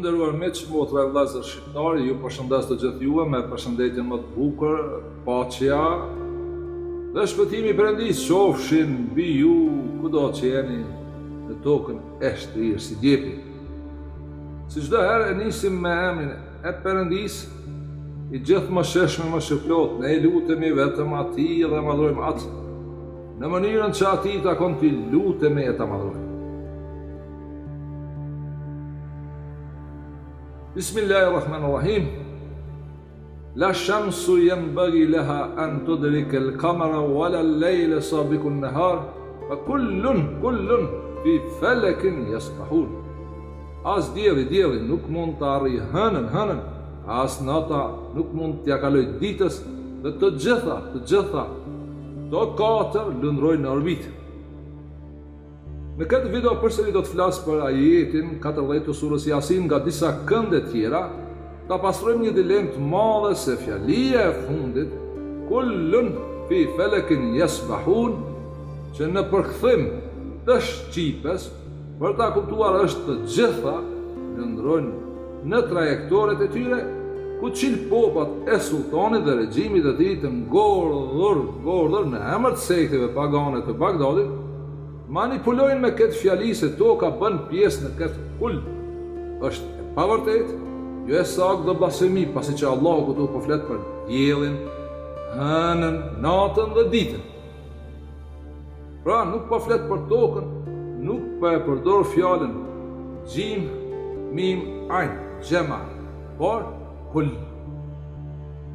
Të nderuar miq, motra e vëllezër shqiptar, ju përshëndes të gjithë juve me përshëndetjen më të bukur, paqja dhe shpëtimi i Perëndis qofshin mbi ju kudo që jeni në tokën e shtrirë si djepi. Si çdo herë e nisim me emrin e Perëndis, i gjithë mëshirshëm më shpëplot. Ne lutemi vetëm Atij dhe madhrojmë atë në mënyrën që Atij takon t'i lutemi e ta madhrojmë. Bismillahirrahmanirrahim. La shamsu yanbaghi laha an tudrika al-qamara wala al-layla sabiqu an-nahar fa kullun fi falakin yasbahun. As dielli nuk mund të arrijë hënën, as nata nuk mund t'ia kalojë ditës, dhe të gjitha to katër lundrojnë në orbitë. Në këtë video përsëri do të flas për ajetin 14 të surës Yasin nga disa kënde tjera, ta pastrojmë një dilemë të madhe se fjalia e fundit kullun fi falakin yasbahun, që në përkthim të shqipes për ta kuptuar është të gjitha lëndrojnë në trajektoret e tyre, ku popat e sultanit dhe regjimit të tij të ngordhur në emër të sekteve pagane të Bagdadit manipulojnë me këtë fjali se toka bën pjesë në këtë kull. Është e pavërtet, jo e saktë dhe blasfemi, pasi që Allahu këtu po flet për diellin, hënën, natën dhe ditën. Pra nuk po flet për tokën, nuk po e përdor fjalën gjim, mim, ajn, gjema, por kull.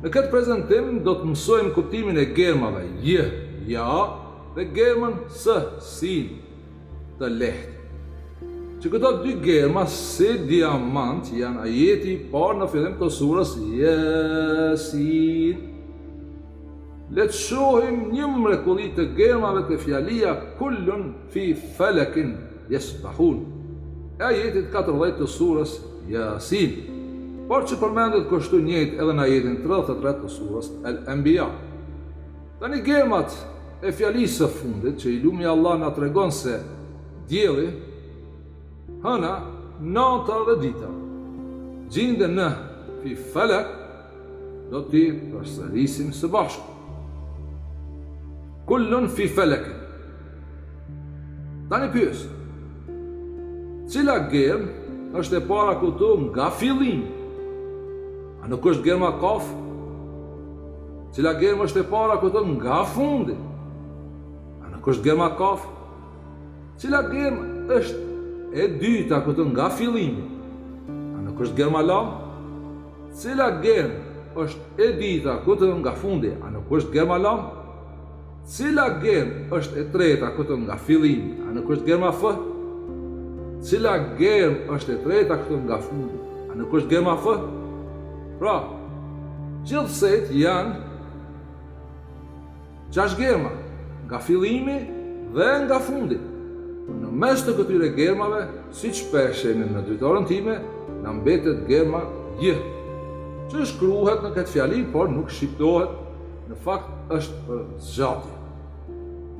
Në këtë prezantim do të mësojmë kuptimin e germave j, ja, dhe germën s, sin, të lehtë. Që këto dy germa si diamant janë ajeti i parë në fillim të surës Yasin. Le të shohim një mrekulli të germave të fjalia kullun fi falakin yasbahun, ajetit 14 të surës Yasin, por që përmendet kështu njëjtë edhe në ajetin 33 të surës Al-Anbiya. Tani germat e fjalisë së fundit, që i lumi Allah na tregon se dielli, hëna, nata dhe dita gjinde në fi falak, do t'i përsërisim së bashku. Kullun fi falak. Tani pyes, cila germ është e para këtu nga fillim? A nuk është germa kaf? Cila germ është e para këtu nga fundi? Është germa kaf? Cila germ është e dyta këtu nga fillimi? A nuk është germa lam? Cila germ është e dyta këtu nga fundi? A nuk është germa lam? Cila germ është e treta këtu nga fillimi? A nuk është germa f? Cila germ është e treta këtu nga fundi? A nuk është germa f? Pra, gjithsejt janë 6 germa, nga fillimi dhe nga fundi. Në mes të këtyre germave, si që pesheni në dytorën time, në mbetet germa j, që shkruhet në këtë fjali, por nuk shqiptohet, në fakt është për zgjatje.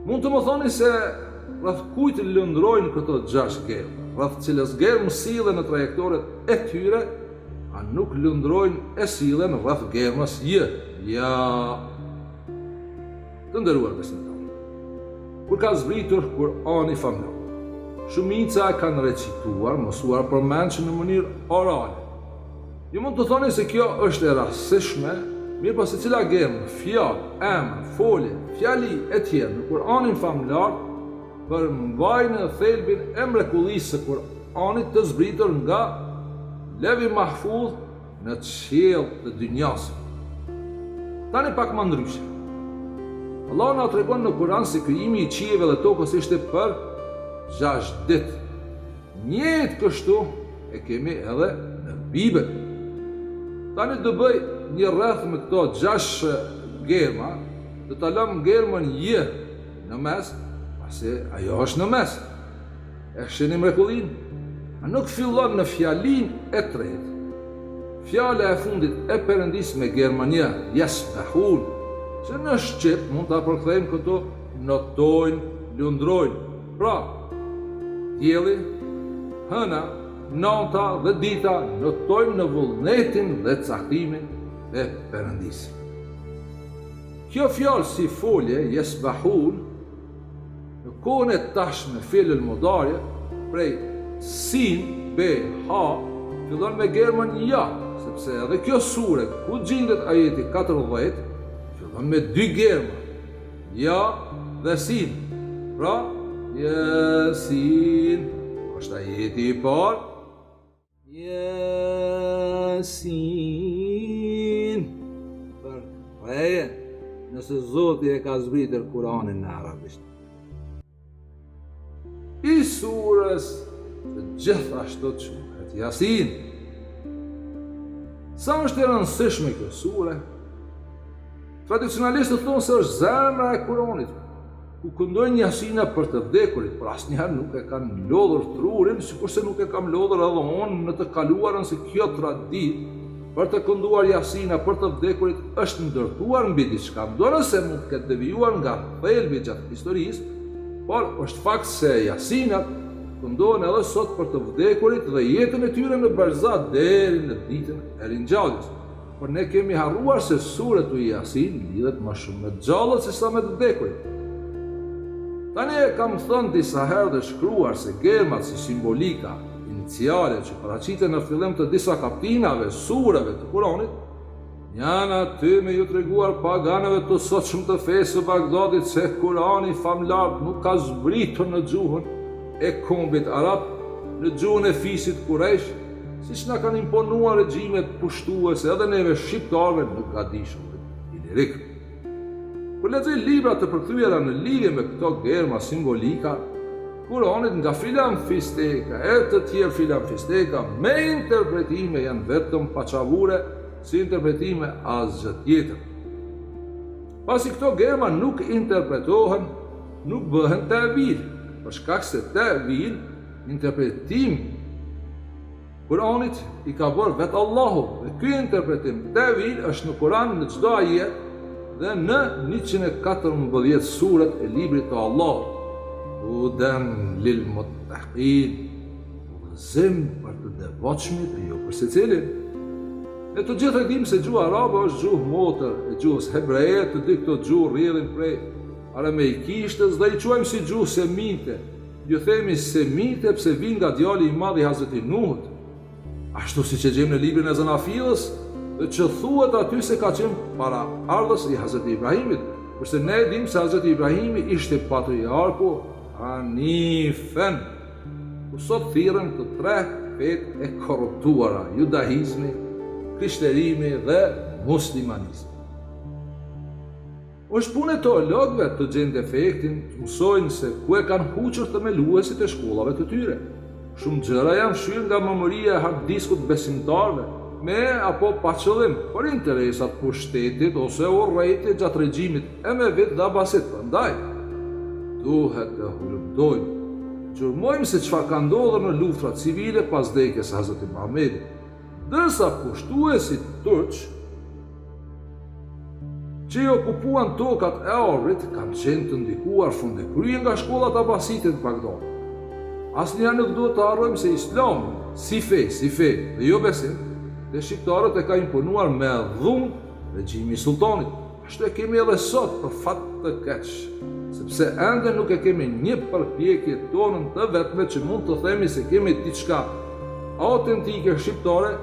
Mund të më thoni se rreth kujt lëndrojnë këto 6 germa, rreth cilës germë sillen në trajektoret e tyre, a nuk lëndrojnë e sillen rreth germës j, ja. Të nderuar besimtarë, kur ka zbritur Kur'ani famlar, shumica e kanë recituar, mësuar përmendshëm në mënyrë orale. Ju mund të thoni se kjo është e rastësishme, mirë po secila germë, fjalë, emër, folje, fjali e tjerë në Kur'anin famlar përmbajnë thelbin e mrekullisë së Kur'anit të zbritur nga Levi Mahfudh në qiell të dynjas. Tani pak më ndryshe. Allah na tregon në Kur'an se krijimi i qiejve dhe tokës ishte për 6 ditë. Njëjtë kështu e kemi edhe në Bibël. Tani do bëj një rreth me këto 6 germa, do ta lëm germën j në mes, pasi ajo është në mes. E shihni mrekullin? A nuk fillon në fjalin e tretë? Fjala e fundit e Perëndis me germën j, yasbahun, që në shqip mund ta përkthejmë këtu notojnë, lundrojnë. Pra, dielli, hëna, nata dhe dita notojmë në vullnetin dhe caktimin e Perëndisë. Kjo fjalë si folje yesbahun në kohën e tashme fillën modarje prej sin be ha fillon me gërmën ja, sepse edhe kjo sure ku gjendet ajeti 14 fillon me dy gërma, ja dhe sin. Pra, Yasin është ajeti i parë. Yasin. Për praje, nëse Zoti e ka zbritur Kur'anin në arabisht. I surës të gjithashtu quhet Yasin. Sa është e rëndësishme kjo sure? Tradicionalistët thonë se është zemra e Kur'anit, ku këndojnë Yasina për të vdekurit, por asnjëherë nuk e kanë lodhur trurin, sikurse nuk e kam lodhur edhe unë në të kaluarën se kjo traditë për të kënduar Yasina për të vdekurit është ndërtuar mbi diçka, dorëse mund të ketë devijuar nga thelbi gjatë historisë, por është fakt se Yasinat këndohen edhe sot për të vdekurit dhe jetën e tyre në barzat deri në ditën e ringjalljes. Por ne kemi harruar se suratu Yasin lidhet më shumë me gjallët se sa me të vdekurit. Tani e kam thënë disa herë dhe shkruar se gërmat si simbolika iniciale që paraqiten në fillim të disa kaptinave sureve të Kuranit janë aty me ju treguar paganëve të sotshëm të fesë së Bagdadit se Kurani famlar nuk ka zbritur në gjuhën e kombit arab, në gjuhën e fisit Quraysh, siç na kanë imponuar regjimet pushtuese edhe neve shqiptarëve nuk gadishëm ilirik. Kur lexoj libra të përkthyera në lidhje me këto gërma simbolika, Kuranit nga filan fisteka e të tjerë filan fisteka me interpretime janë vetëm paqavure si interpretime asgjë tjetër. Pasi këto gërma nuk interpretohen, nuk bëhen tevil, për shkak se tevil, interpretim Kuranit i ka bërë vetë Allahu, dhe ky interpretim tevil është në Kuran në çdo ajet dhe në 114 surat e librit të Allahut. Hudan lil muttaqin, udhëzim për të devotshmit e jo për secilin. Ne të gjithë e dim se gjuha arabe është gjuhë motër e gjuhës hebreje, të dy këto gjuhë rrjedhin prej arameikishtës dhe i quajmë si gjuhë semite. Ju themi semite pse vin nga djali i madh i Hazreti Nuhut. Ashtu siç e gjejmë në librin e Zanafilës, që thuhet aty se ka qenë para ardhës i Hazreti Ibrahimit, kurse ne dim se Hazreti Ibrahimi ishte patriarku Hanifen, ku sot thirrën të tre fetë e korruptuara, judaizmi, krishterimi dhe muslimanizmi. Është punë e teologëve të gjejnë defektin, të mësojnë se ku e kanë huqur themeluesit e shkollave të tyre. Shumë gjëra janë shyrë nga mëmëria e harddiskut besimtarëve, me apo pa qëllim, por interesat pushtetit ose urrejtje gjatë regjimit e me vetë dhe abasit. Prandaj duhet të hulumtojmë, gjurmojmë se çfarë ka ndodhur në luftrat civile pas vdekjes së Hazreti Muhamedit, ndërsa pushtuesit turq që i okupuan tokat e Arrit kanë qenë të ndikuar fundekrye nga shkollat abasite të Bagdadit. Asnjëherë nuk duhet të harrojmë se Islami, si fe dhe jo besim, dhe shqiptarët e ka imponuar me dhunë regjimi i sultanit. Ashtu e kemi edhe sot për fat të keq, sepse ende nuk e kemi një përpjekje tonën të vetme që mund të themi se kemi diçka autentike shqiptare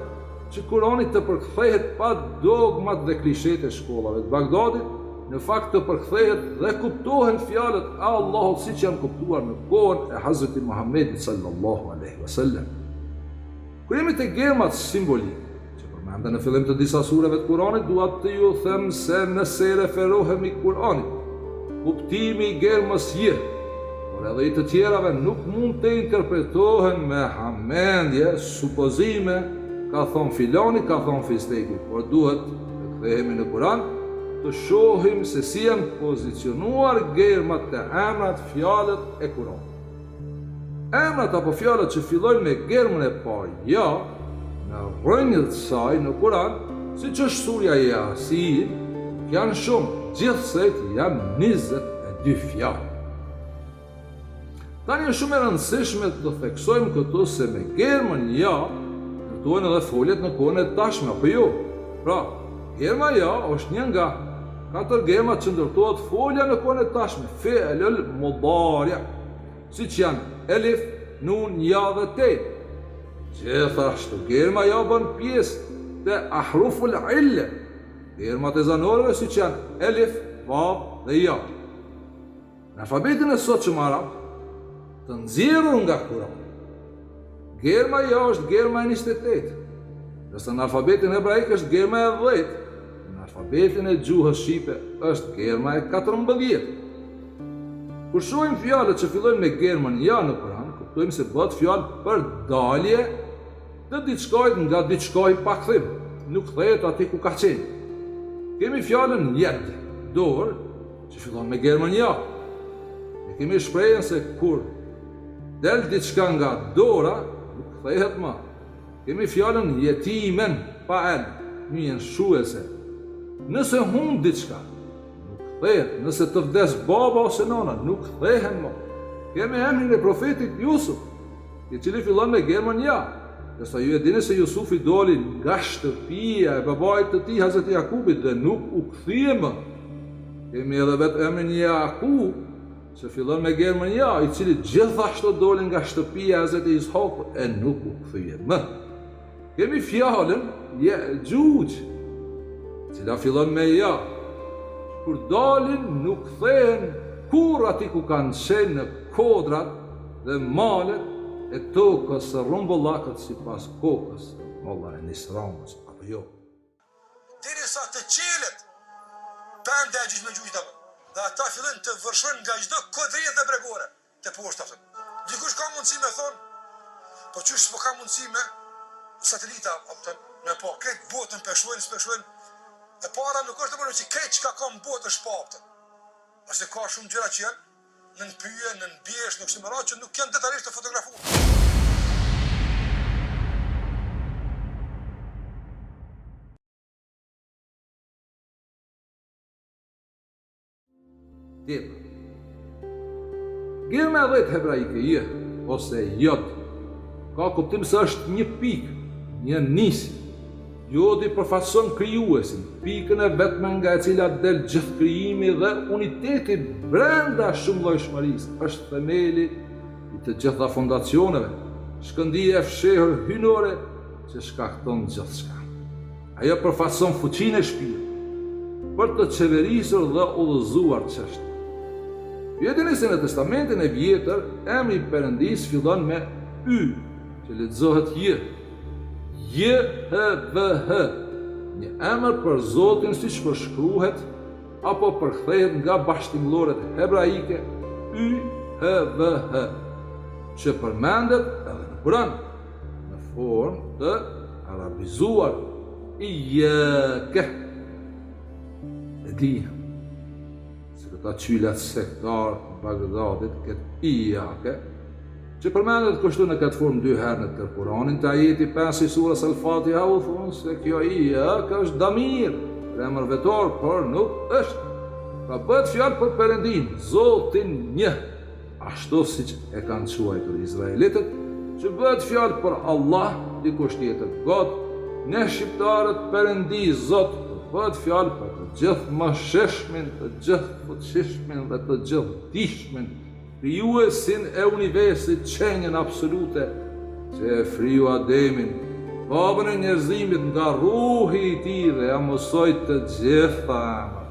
që Kurani të përkthehet pa dogmat dhe klishet e shkollave të Bagdadit, në fakt të përkthehet dhe kuptohen fjalët e Allahut siç janë kuptuar në kohën e Hazreti Muhamedit sallallahu alaihi wasallam. Kur jemi te gërmat simbolike përmendën në fillim të disa sureve të Kuranit, dua të ju them se nëse referohemi Kuranit, kuptimi i gërmës je, por edhe i të tjerave nuk mund të interpretohen me hamendje, supozime, ka thonë filani, ka thonë fisteki, por duhet të kthehemi në Kuran, të shohim se si janë pozicionuar gërmat të emrat, fjalët e Kuranit. Emrat apo fjalët që fillojnë me gërmën e parë, ja, në rrënjët saj në Kuran, si që është surja Yasin, janë shumë, gjithsej janë 22 fjalë. Tani është shumë e rëndësishme të theksojmë këtu se me germën ja, ndërtohen edhe foljet në kohën e tashme, apo jo? Pra, germa ja është një nga 4 germat që ndërtohet folja në kohën e tashme, fi'lul mudari', siç janë elif, nun, ja dhe te. Gjithashtu, germa ja bën pjesë të ahruful ille, germat e zanorëve siç janë elif, vav dhe ja. Në alfabetin e sotshëm arab, të nxjerrur nga Kurani, germa ja është germa e 28, ndërsa në alfabetin hebraik është germa e 10, në alfabetin e gjuhës shqipe është germa e 14. Kur shohim fjalët që fillojnë me germën ja në Kur'an, kuptojmë se bëhet fjalë për dalje të diçkajt nga diçkaj pa kthim, nuk kthehet aty ku ka qenë. Kemi fjalën jet, dorë, që fillon me germën ja. Ne kemi shprehjen se kur del diçka nga dora, nuk kthehet më. Kemi fjalën jetimen, pa el, një shuese. Nëse humb diçka, nuk kthehet. Nëse të vdes baba ose nana, nuk kthehen më. Kemi emrin e profetit Jusuf, i cili fillon me germën ja. Ndërsa ju e dini se Jusufi doli nga shtëpia e babait të tij Hazreti Jakubit dhe nuk u kthye më. Kemi edhe vetë emrin Jakub, që fillon me germën ja, i cili gjithashtu doli nga shtëpia e Hazreti Ishakut e nuk u kthye më. Kemi fjalën Ya'juj, cila fillon me ja. Kur dalin nuk kthehen kur aty ku kanë qenë në kodrat dhe malet e tokës së rumbullakët sipas kokës Allah e Nisramës, apo jo. Derisa të qelet pende e gjysmë gjujta, dhe ata fillojnë të vërshojnë nga çdo kodrije dhe bregore të poshtë. Dikush ka mundësi me thonë, po qysh s'po ka mundësi me satelita, me po, këtë botën speshojnë, e para nuk është të përnë që këtë që ka në botë është papëtë. Ase ka shumë gjëra që janë në pyje, në bjesh, në kështë mëra, që nuk janë detarisht të fotografuar. Germa e 10 hebraike j ose j ka kuptim se është një pikë, një nisje. Jodi përfaqëson krijuesin, pikën e vetme nga e cila del gjithë krijimi dhe uniteti brenda shumëllojshmërisë, është themeli i të gjitha fondacioneve, shkëndija e fshehur hynore që shkakton gjithçka. Ajo përfaqëson fuqinë e shpirtit për të qeverisur dhe udhëzuar çështjet. Ju e dini se në Testamentin e Vjetër, emri i Perëndis fillon me Y, që lexohet J. JHVH, një emër për Zotin siç përshkruhet apo përkthehet nga bashkëtingëllorët hebraike YHVH, që përmendet edhe në Kur'an në formë të arabizuar Iyyake. E di se këta qylat sektar në Bagdadit këtë Iyyake, që përmendet kështu në këtë formë 2 herë në të Kur'anin, të ajeti 5 i surës Al-Fatiha u thonë se kjo Iyyake është damir, emër vetor, por nuk është. Pra bëhet fjalë për Perëndin, Zotin një, ashtu siç e kanë quajtur izraelitët, që bëhet fjalë për Allah, dikush tjetër God, ne shqiptarët Perëndi Zot, bëhet fjalë për të gjithë mëshirshmin, të gjithë fuqishmin dhe të gjithë dishmin, krijuesin e universit, qenjen absolute, që e friju Ademin, babën e njerëzimit nga ruhi i tij dhe ja mësoi të gjitha emrat.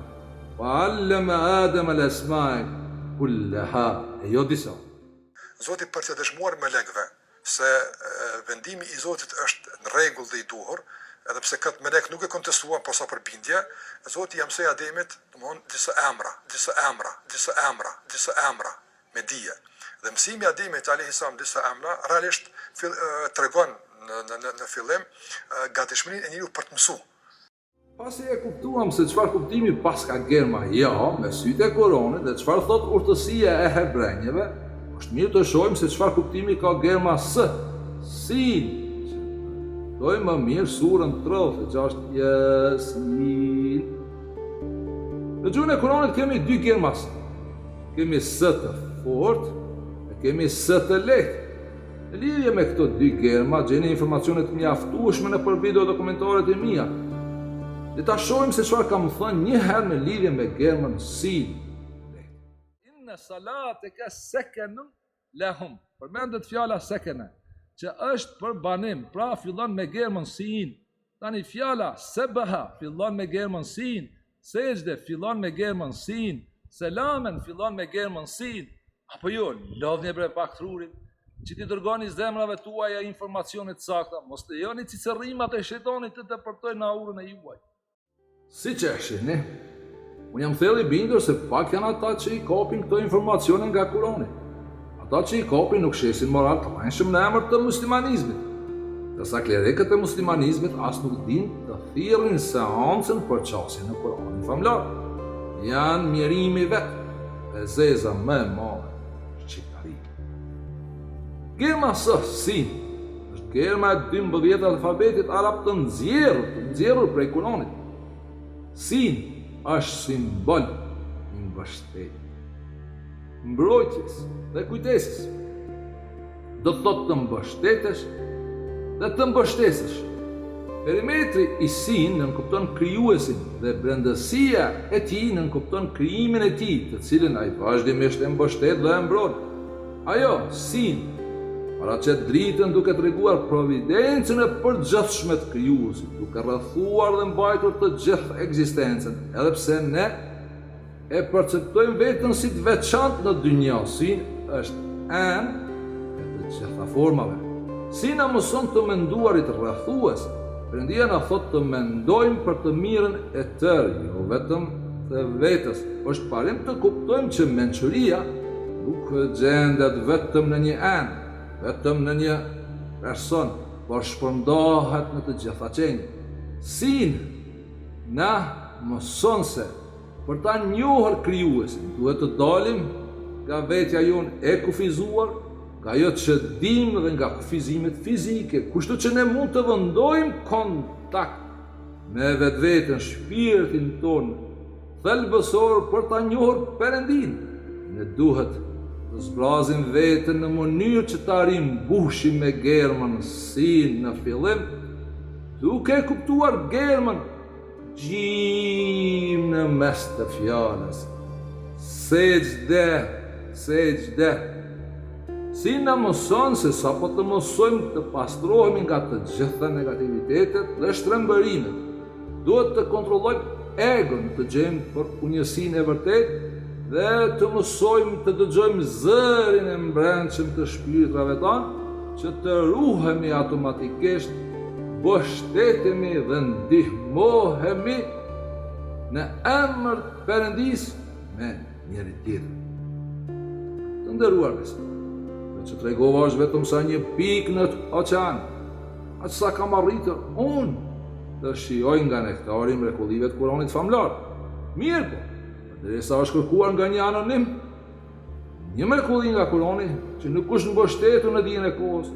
Wa allama Adama al-asma'a kullaha, e jo disa. Zoti për të dëshmuar me lekëve se vendimi i Zotit është në rregull dhe i duhur, edhe pse këtë melek nuk e kontestuan posa për bindje, Zoti ia mësoi Ademit, domthon disa emra me dije. Dhe mësimi i Ademit alayhis salam disa emra realisht tregon në fillim gatishmërinë e njeriu për të mësuar. Pasi e kuptuam se çfarë kuptimi pas ka germa ja me sytë e Kuranit dhe çfarë thot urtësia e hebrejve, është mirë të shohim se çfarë kuptimi ka germa s, sin. Dojmë më mirë surën 36 Yasin. Në gjuhën e Kuranit kemi 2 germa s. Kemi s të fort, e Ne kemi së të lehtë. Në lidhje me këto dy germa, gjeni informacionet mjaftueshme nëpër video dokumentaret e mia. Le ta shohim se çfarë kam thënë një herë në lidhje me germën sin. Inna salataka sakanun lahum. Përmendet fjala sakana, që është për banim, pra fillon me germën sin. Tani fjala sabaha fillon me germën sin, sejdë fillon me germën sin, selamen fillon me germën sin. Apo jo, lodhni bre pak trurin, që ti dërgoni zemrave tuaja informacionet sakta, mos lejoni cicërrimat e shejtanit të depërtojnë aurën e juaj. Si që e shihni, unë jam thellë i bindur se pak janë ata që i kopin këto informacione nga Kurani. Ata që i kopin nuk shesin moral të rrënjshëm në emër të muslimanizmit. Dërsa klerikët e muslimanizmit as nuk din të thirrin seancën për qasjen e Kuranit famlar. Janë mjerimi vetë e zeza më e madhe shqiptari. Germa S, sin, është germa e 12 alfabetit arab të nxjerrur prej Kuranit. Sin është simbol i mbështetjes, mbrojtjes dhe kujdesis. Do të thotë të mbështetesh dhe të mbështesësh. Perimetri i sin nënkupton krijuesin dhe brendësia e tij nënkupton krijimin e tij, të cilin ai vazhdimisht e mbështet dhe e mbron. Ajo, sin, paraqet dritën duke treguar providencën e përgjithshme të krijuesit, duke rrethuar dhe mbajtur të gjithë ekzistencën, edhe pse ne e perceptojmë veten si të veçantë në dynjë. Sin është anë e të gjitha formave. Si na mëson të menduarit rrethues, Perëndia na thot të mendojmë për të mirën e tërë, jo vetëm të vetës. Është parim të kuptojmë që mençuria nuk gjendet vetëm në një anë, vetëm në një person, por shpërndahet në të gjitha qenjë. Sin na mëson se për ta njohur krijuesin, duhet të dalim nga vetja jonë e kufizuar, nga ajo që dim dhe nga kufizimet fizike, kushtu që ne mund të vendojmë kontakt me vetveten, shpirtin ton thelbësor për ta njohur Perëndin. Ne duhet të zbrazim veten në mënyrë që ta rimbushim me germën sin në fillim, duke kuptuar germën gjim në mes të fjalës. Sejdë. Si na mëson se sa po të mësojmë të pastrohemi nga të gjitha negativitetet dhe shtrembërimet. Duhet të kontrollojmë egon, të gjejmë për unjësinë e vërtetë dhe të mësojmë të dëgjojmë zërin e mbrëmshëm të shpirtrave tanë, që të ruhemi automatikisht, mbështetemi dhe ndihmohemi në emër të Perëndisë me njëri tjetrin. Të nderuar besimtar, që tregova është vetëm sa një pikë në oqean, aq sa kam arritur unë të shijoj nga nektari mrekullive të Kuranit famlar. Mirë po, derisa është kërkuar nga një anonim, një mrekulli nga Kurani që nuk është mbështetur në dijen e kohës.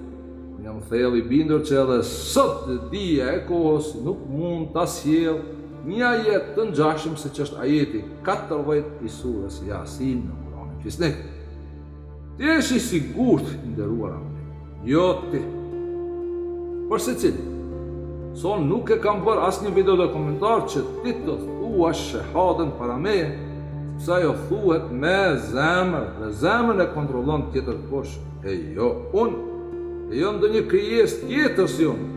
Unë jam thellë i bindur që edhe sot dija e kohës nuk mund ta sjellë një ajet të ngjashëm se që është ajeti 14 i surës Yasin në Kuranin Fisnik. Ti je i sigurt, nderuar anë, jo ti. Por secili, son nuk e kam bërë asnjë video dokumentar që ti të thuash shahadën para meje, sepse ajo thuhet me zemër, dhe zemrën e kontrollon tjetër kush, e jo unë, e jo ndonjë krijesë tjetër si unë.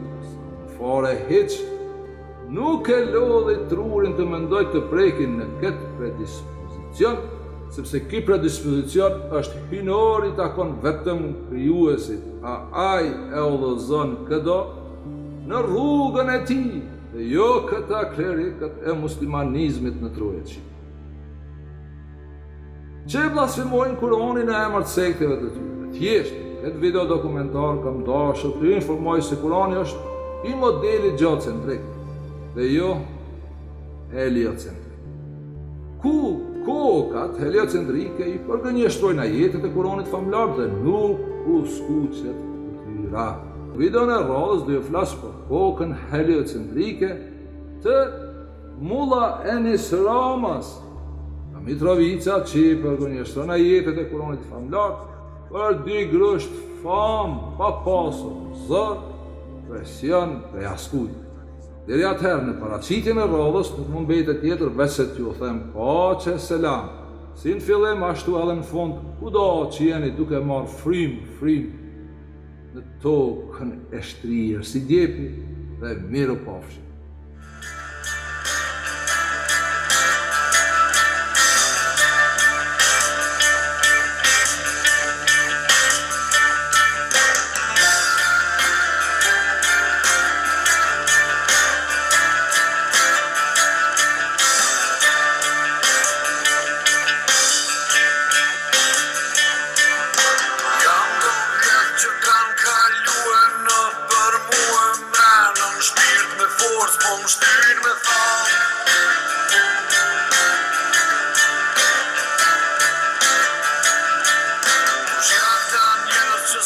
Fare hiç nuk e lodhi trurin të mendoj të prekin në këtë predispozicion, sepse ky predispozicion është hynor i takon vetëm krijuesit, a ai e udhëzon këdo në rrugën e tij, dhe jo këta klerikët e muslimanizmit në trujet shqip. Që blasfemojnë Kuranin në emër të sekteve të tyre. Thjesht, këtë video dokumentar kam dashur të informoj se Kurani është i modeli gjeocentrik dhe jo heliocentrik. Ku kokat heliocentrike i përgënjeshtrojnë ajetet e Kuranit famlar dhe nuk u skuqet të tyra. Video në radhës do ju flas për kokën heliocentrike të Mulla Enis Ramas, Mitrovica, që i përgënjeshtron ajetet e Kuranit famlar për 2 grosht fam pa pasur zër, presion dhe askuj. Deri atëherë në paraqitjen e radhës nuk mund mbetet tjetër veç se t'ju them paqe selam. Si në fillim ashtu edhe në fund, kudo që jeni duke marrë frim në tokën e shtrirë si djepi dhe miru pafshi.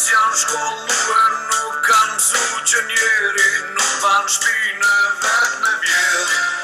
Janë shkolluar, nuk kanë mësu që njeri nuk ban shpinë vetë me vjedh.